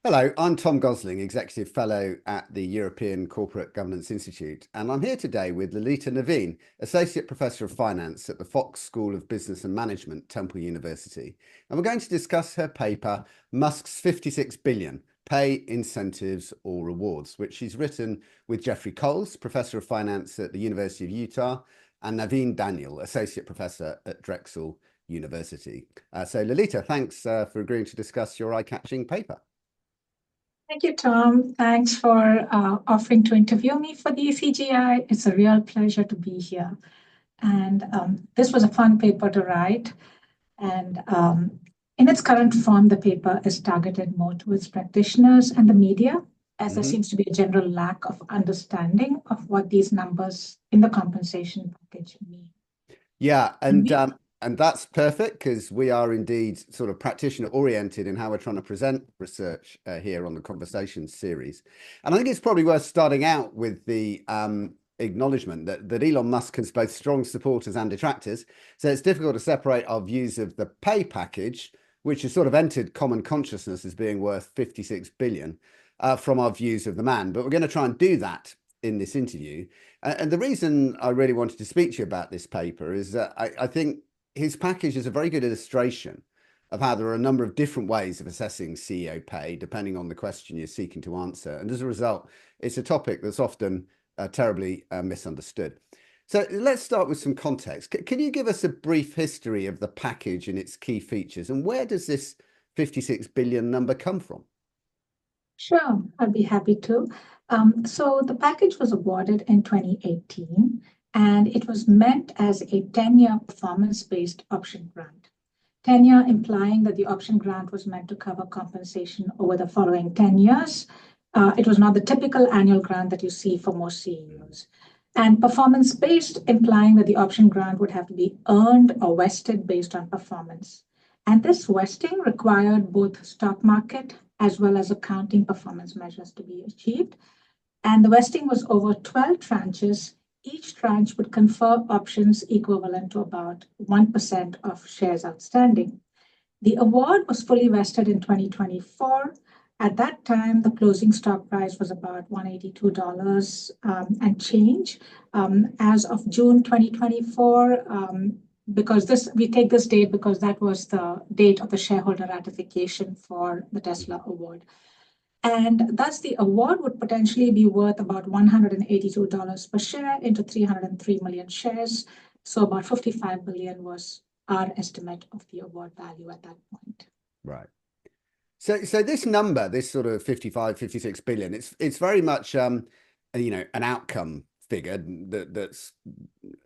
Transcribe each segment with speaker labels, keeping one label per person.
Speaker 1: Hello, I'm Tom Gosling, Executive Fellow at the European Corporate Governance Institute, and I'm here today with Lalitha Naveen, Associate Professor of Finance at the Fox School of Business and Management, Temple University. And we're going to discuss her paper, Musk's 56 billion, Pay, Incentives or Rewards, which she's written with Jeffrey Coles, Professor of Finance at the University of Utah, and Naveen Daniel, Associate Professor at Drexel University. So Lalitha, thanks for agreeing to discuss your eye-catching paper.
Speaker 2: Thank you, Tom. Thanks for offering to interview me for the ECGI. It's a real pleasure to be here. And this was a fun paper to write. And in its current form, the paper is targeted more towards practitioners and the media, as there seems to be a general lack of understanding of what these numbers in the compensation package mean.
Speaker 1: Yeah, and that's perfect because we are indeed sort of practitioner oriented in how we're trying to present research here on the Conversations series. And I think it's probably worth starting out with the acknowledgement that Elon Musk has both strong supporters and detractors. So it's difficult to separate our views of the pay package, which has sort of entered common consciousness as being worth 56 billion, from our views of the man. But we're going to try and do that in this interview. And the reason I really wanted to speak to you about this paper is that I think his package is a very good illustration of how there are a number of different ways of assessing CEO pay, depending on the question you're seeking to answer. And as a result, it's a topic that's often terribly misunderstood. So let's start with some context. Can you give us a brief history of the package and its key features? And where does this 56 billion number come from?
Speaker 2: Sure, I'd be happy to. So the package was awarded in 2018, and it was meant as a 10-year performance-based option grant. Tenure implying that the option grant was meant to cover compensation over the following 10 years. It was not the typical annual grant that you see for most CEOs. And performance-based implying that the option grant would have to be earned or vested based on performance. And this vesting required both stock market as well as accounting performance measures to be achieved. And the vesting was over 12 tranches. Each tranche would confer options equivalent to about 1% of shares outstanding. The award was fully vested in 2024. At that time, the closing stock price was about $182 and change. As of June 2024, because we take this date because that was the date of the shareholder ratification for the Tesla award. And thus the award would potentially be worth about $182 per share into 303 million shares. So about 55 billion was our estimate of the award value at that point.
Speaker 1: Right. So this number, this sort of 56 billion, it's very much an outcome figure that's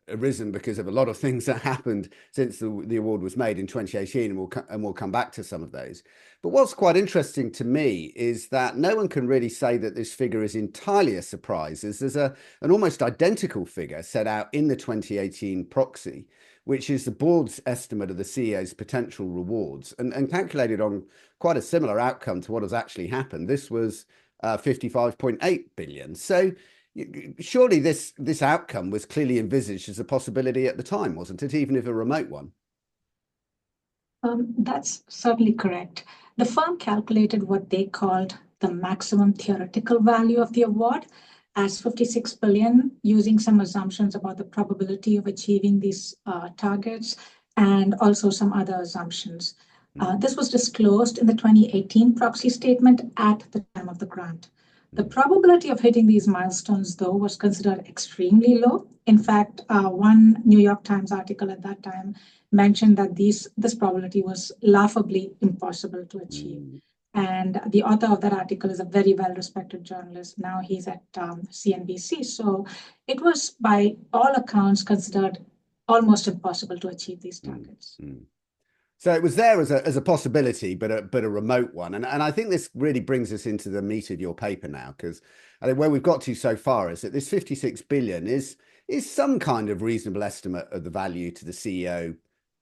Speaker 1: arisen because of a lot of things that happened since the award was made in 2018, and we'll come back to some of those. But what's quite interesting to me is that no one can really say that this figure is entirely a surprise, as there's an almost identical figure set out in the 2018 proxy, which is the board's estimate of the CEO's potential rewards, and calculated on quite a similar outcome to what has actually happened. This was 55.8 billion. So surely this outcome was clearly envisaged as a possibility at the time, wasn't it, even if a remote one?
Speaker 2: That's certainly correct. The firm calculated what they called the maximum theoretical value of the award as 56 billion, using some assumptions about the probability of achieving these targets and also some other assumptions. This was disclosed in the 2018 proxy statement at the time of the grant. The probability of hitting these milestones, though, was considered extremely low. In fact, one New York Times article at that time mentioned that this probability was laughably impossible to achieve. And the author of that article is a very well-respected journalist. Now he's at CNBC. So it was, by all accounts, considered almost impossible to achieve these targets.
Speaker 1: So it was there as a possibility, but a remote one. And I think this really brings us into the meat of your paper now, because I think where we've got to so far is that this 56 billion is some kind of reasonable estimate of the value to the CEO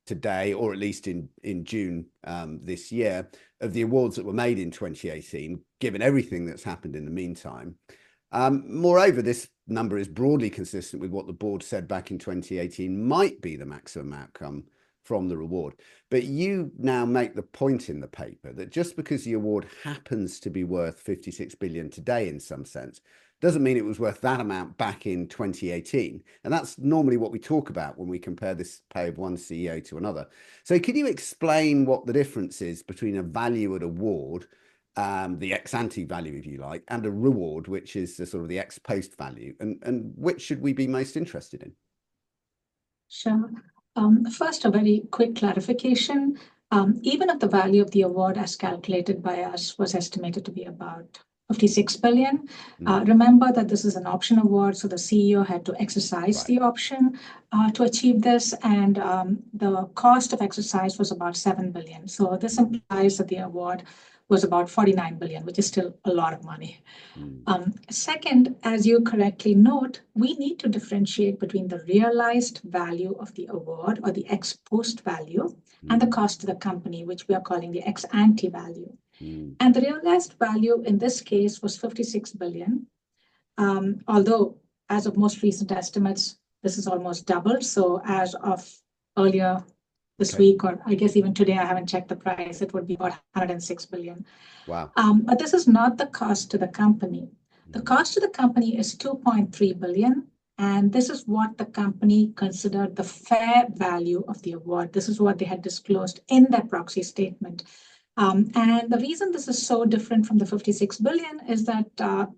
Speaker 1: today, or at least in June this year, of the awards that were made in 2018, given everything that's happened in the meantime. Moreover, this number is broadly consistent with what the board said back in 2018 might be the maximum outcome from the reward. But you now make the point in the paper that just because the award happens to be worth 56 billion today in some sense, doesn't mean it was worth that amount back in 2018. And that's normally what we talk about when we compare this pay of one CEO to another. So can you explain what the difference is between a value at award, the ex ante value, if you like, and a reward, which is the sort of the ex post value, and which should we be most interested in?
Speaker 2: Sure. First, a very quick clarification. Even if the value of the award as calculated by us was estimated to be about 56 billion, remember that this is an option award, so the CEO had to exercise the option to achieve this, and the cost of exercise was about 7 billion. So this implies that the award was about 49 billion, which is still a lot of money. Second, as you correctly note, we need to differentiate between the realized value of the award or the ex post value and the cost to the company, which we are calling the ex ante value. And the realized value in this case was 56 billion. Although as of most recent estimates, this is almost doubled. So as of earlier this week, or I guess even today, I haven't checked the price, it would be about 106 billion.
Speaker 1: Wow.
Speaker 2: But this is not the cost to the company. The cost to the company is 2.3 billion. And this is what the company considered the fair value of the award. This is what they had disclosed in their proxy statement. And the reason this is so different from the 56 billion is that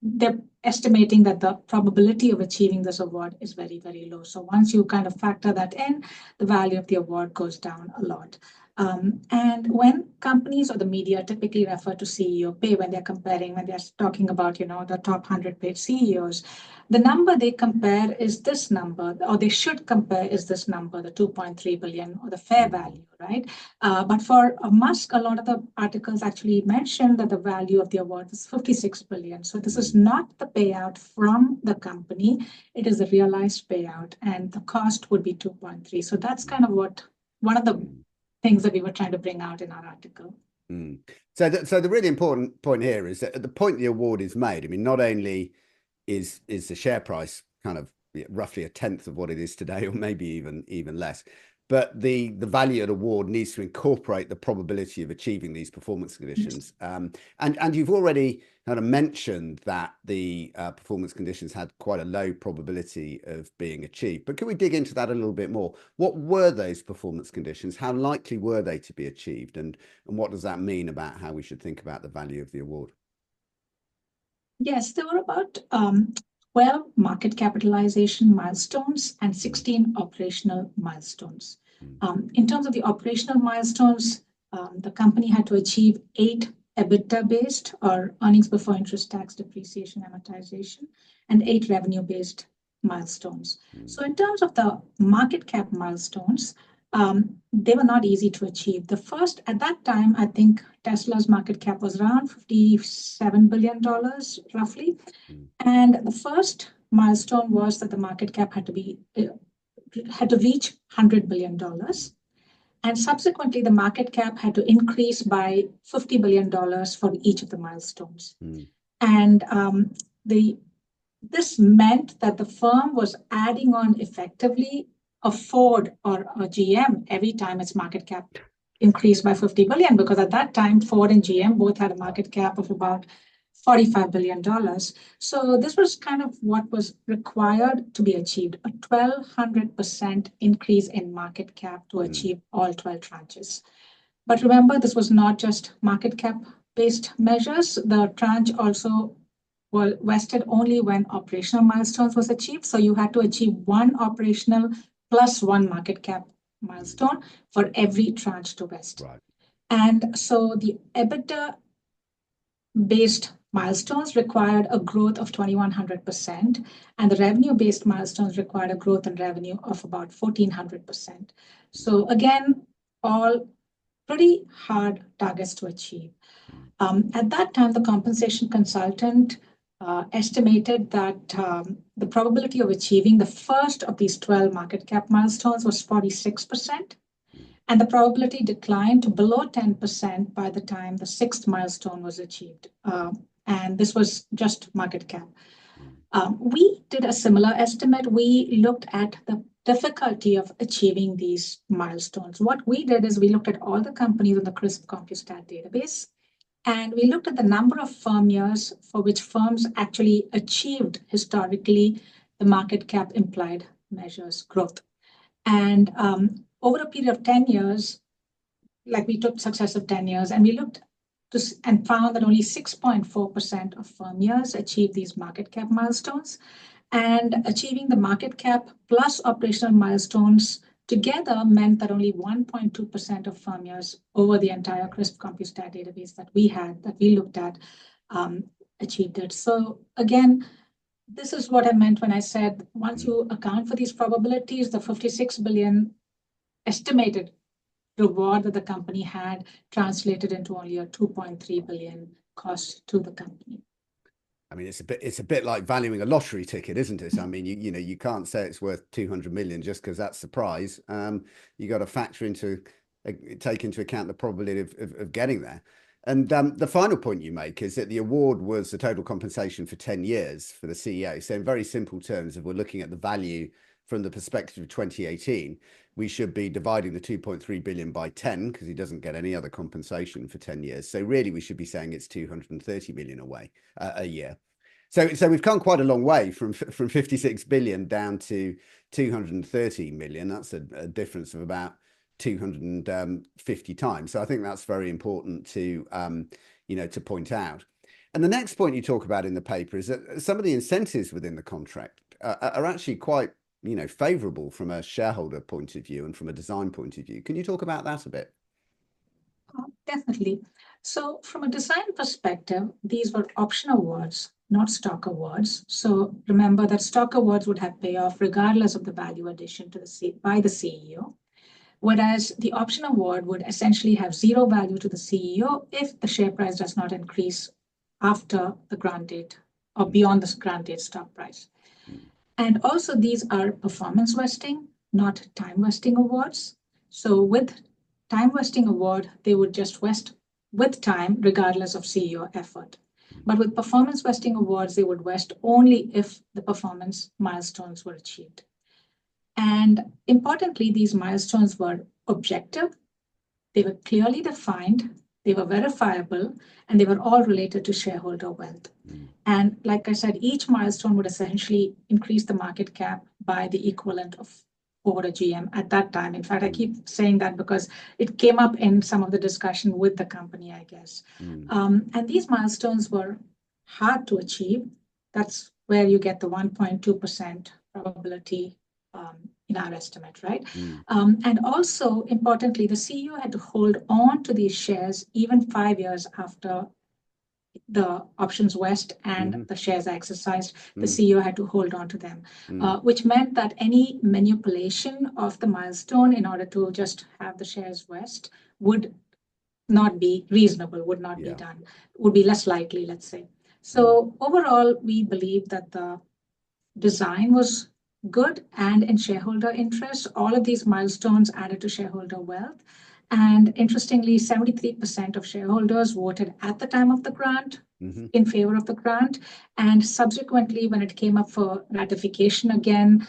Speaker 2: they're estimating that the probability of achieving this award is very, very low. So once you kind of factor that in, the value of the award goes down a lot. And when companies or the media typically refer to CEO pay when they're comparing, when they're talking about, the top 100 paid CEOs, the number they compare is this number, or they should compare is this number, the 2.3 billion or the fair value, right? But for Musk, a lot of the articles actually mentioned that the value of the award is 56 billion. So this is not the payout from the company, it is the realized payout, and the cost would be 2.3. So that's kind of one of the things that we were trying to bring out in our article.
Speaker 1: So the really important point here is that at the point the award is made, I mean, not only is the share price kind of roughly a tenth of what it is today, or maybe even less, but the value at award needs to incorporate the probability of achieving these performance conditions. And you've already kind of mentioned that the performance conditions had quite a low probability of being achieved. But can we dig into that a little bit more? What were those performance conditions? How likely were they to be achieved? And what does that mean about how we should think about the value of the award?
Speaker 2: Yes, there were about 12 market capitalization milestones and 16 operational milestones. In terms of the operational milestones, the company had to achieve 8 EBITDA-based or earnings before interest, tax, depreciation, amortization, and 8 revenue-based milestones. So in terms of the market cap milestones, they were not easy to achieve. The first, at that time, I think Tesla's market cap was around $57 billion, roughly. And the first milestone was that the market cap had to reach $100 billion. And subsequently, the market cap had to increase by $50 billion for each of the milestones. And this meant that the firm was adding on effectively a Ford or a GM every time its market cap increased by 50 billion, because at that time, Ford and GM both had a market cap of about $45 billion. So this was kind of what was required to be achieved, a 1,200% increase in market cap to achieve all 12 tranches. But remember, this was not just market cap-based measures. The tranche also was vested only when operational milestones was achieved. So you had to achieve one operational plus one market cap milestone for every tranche to vest.
Speaker 1: Right.
Speaker 2: And so the EBITDA-based milestones required a growth of 2,100%, and the revenue-based milestones required a growth in revenue of about 1,400%. So again, all pretty hard targets to achieve. At that time, the compensation consultant estimated that the probability of achieving the first of these 12 market cap milestones was 46%, and the probability declined to below 10% by the time the 6th milestone was achieved. And this was just market cap. We did a similar estimate. We looked at the difficulty of achieving these milestones. What we did is we looked at all the companies in the CRISP CompuStat database, and we looked at the number of firm years for which firms actually achieved historically the market cap implied measures growth. And over a period of 10 years, like we took successive 10 years, and we looked and found that only 6.4% of firm years achieved these market cap milestones. And achieving the market cap plus operational milestones together meant that only 1.2% of firm years over the entire CRISP CompuStat database that we looked at, achieved it. So again, this is what I meant when I said, once you account for these probabilities, the 56 billion estimated reward that the company had translated into only a 2.3 billion cost to the company.
Speaker 1: I mean, it's a bit like valuing a lottery ticket, isn't it? I mean, you know, you can't say it's worth 200 million just because that's the prize. You got to take into account the probability of getting there. And the final point you make is that the award was the total compensation for 10 years for the CEO. So in very simple terms, if we're looking at the value from the perspective of 2018, we should be dividing the 2.3 billion by 10 because he doesn't get any other compensation for 10 years. So really, we should be saying it's 230 million a year. So we've come quite a long way from 56 billion down to 230 million. That's a difference of about 250 times. So I think that's very important to to point out. And the next point you talk about in the paper is that some of the incentives within the contract are actually quite favorable from a shareholder point of view and from a design point of view. Can you talk about that a bit?
Speaker 2: Definitely. So from a design perspective, these were option awards, not stock awards. So remember that stock awards would have payoff regardless of the value addition to by the CEO. Whereas the option award would essentially have zero value to the CEO if the share price does not increase after the grant date or beyond the grant date stock price. And also these are performance vesting, not time vesting awards. So with time vesting award, they would just vest with time regardless of CEO effort. But with performance vesting awards, they would vest only if the performance milestones were achieved. And importantly, these milestones were objective, they were clearly defined, they were verifiable, and they were all related to shareholder wealth. And like I said, each milestone would essentially increase the market cap by the equivalent of over a GM at that time. In fact, I keep saying that because it came up in some of the discussion with the company, I guess. And these milestones were hard to achieve. That's where you get the 1.2% probability in our estimate, right? And also, importantly, the CEO had to hold on to these shares even 5 years after the options vest and the shares are exercised. The CEO had to hold on to them, which meant that any manipulation of the milestone in order to just have the shares vest would not be reasonable, would not be done, would be less likely, let's say. So overall, we believe that the design was good and in shareholder interest. All of these milestones added to shareholder wealth. And interestingly, 73% of shareholders voted at the time of the grant in favor of the grant. And subsequently, when it came up for ratification again,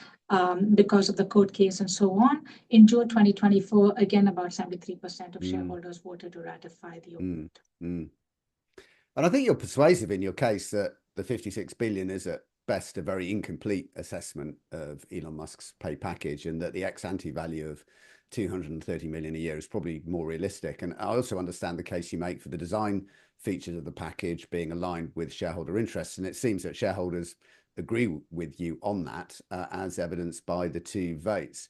Speaker 2: because of the court case and so on, in June 2024, again, about 73% of shareholders voted to ratify the award.
Speaker 1: And I think you're persuasive in your case that the 56 billion is at best a very incomplete assessment of Elon Musk's pay package, and that the ex-ante value of 230 million a year is probably more realistic. And I also understand the case you make for the design features of the package being aligned with shareholder interests. And it seems that shareholders agree with you on that, as evidenced by the 2 votes.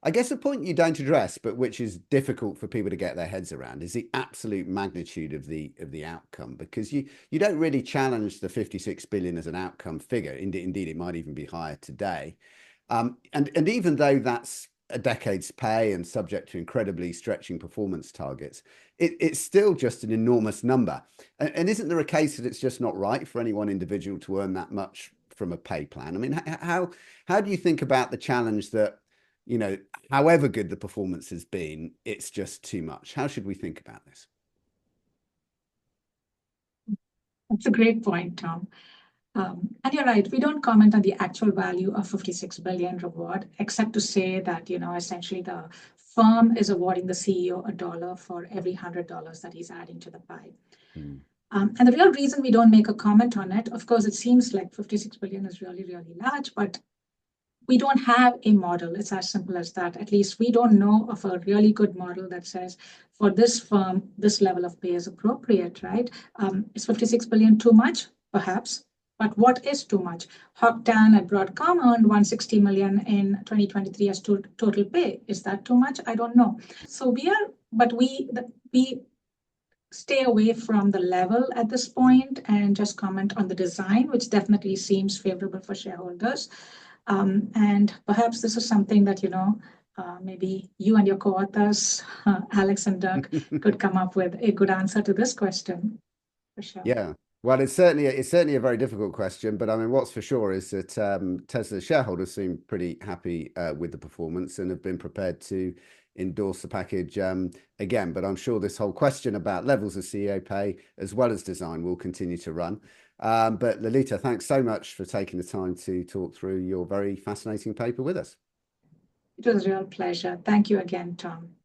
Speaker 1: I guess a point you don't address, but which is difficult for people to get their heads around, is the absolute magnitude of the outcome, because you don't really challenge the 56 billion as an outcome figure. Indeed, it might even be higher today. And even though that's a decade's pay and subject to incredibly stretching performance targets, it's still just an enormous number. And isn't there a case that it's just not right for any one individual to earn that much from a pay plan? I mean, how do you think about the challenge that, however good the performance has been, it's just too much? How should we think about this?
Speaker 2: That's a great point, Tom. And you're right, we don't comment on the actual value of 56 billion reward, except to say that, essentially the firm is awarding the CEO $1 for every $100 that he's adding to the pie.
Speaker 1: Mm.
Speaker 2: And the real reason we don't make a comment on it, of course, it seems like 56 billion is really, really large, but we don't have a model. It's as simple as that. At least we don't know of a really good model that says for this firm, this level of pay is appropriate, right? Is 56 billion too much? Perhaps. But what is too much? Hock Tan at Broadcom earned 160 million in 2023 as total pay. Is that too much? I don't know. So we stay away from the level at this point and just comment on the design, which definitely seems favorable for shareholders. And perhaps this is something that, maybe you and your co-authors, Alex and Doug, could come up with a good answer to this question, for sure.
Speaker 1: Yeah. Well, it's certainly a very difficult question, but I mean, what's for sure is that Tesla shareholders seem pretty happy with the performance and have been prepared to endorse the package again. But I'm sure this whole question about levels of CEO pay as well as design will continue to run. But Lalitha, thanks so much for taking the time to talk through your very fascinating paper with us.
Speaker 2: It was a real pleasure. Thank you again, Tom.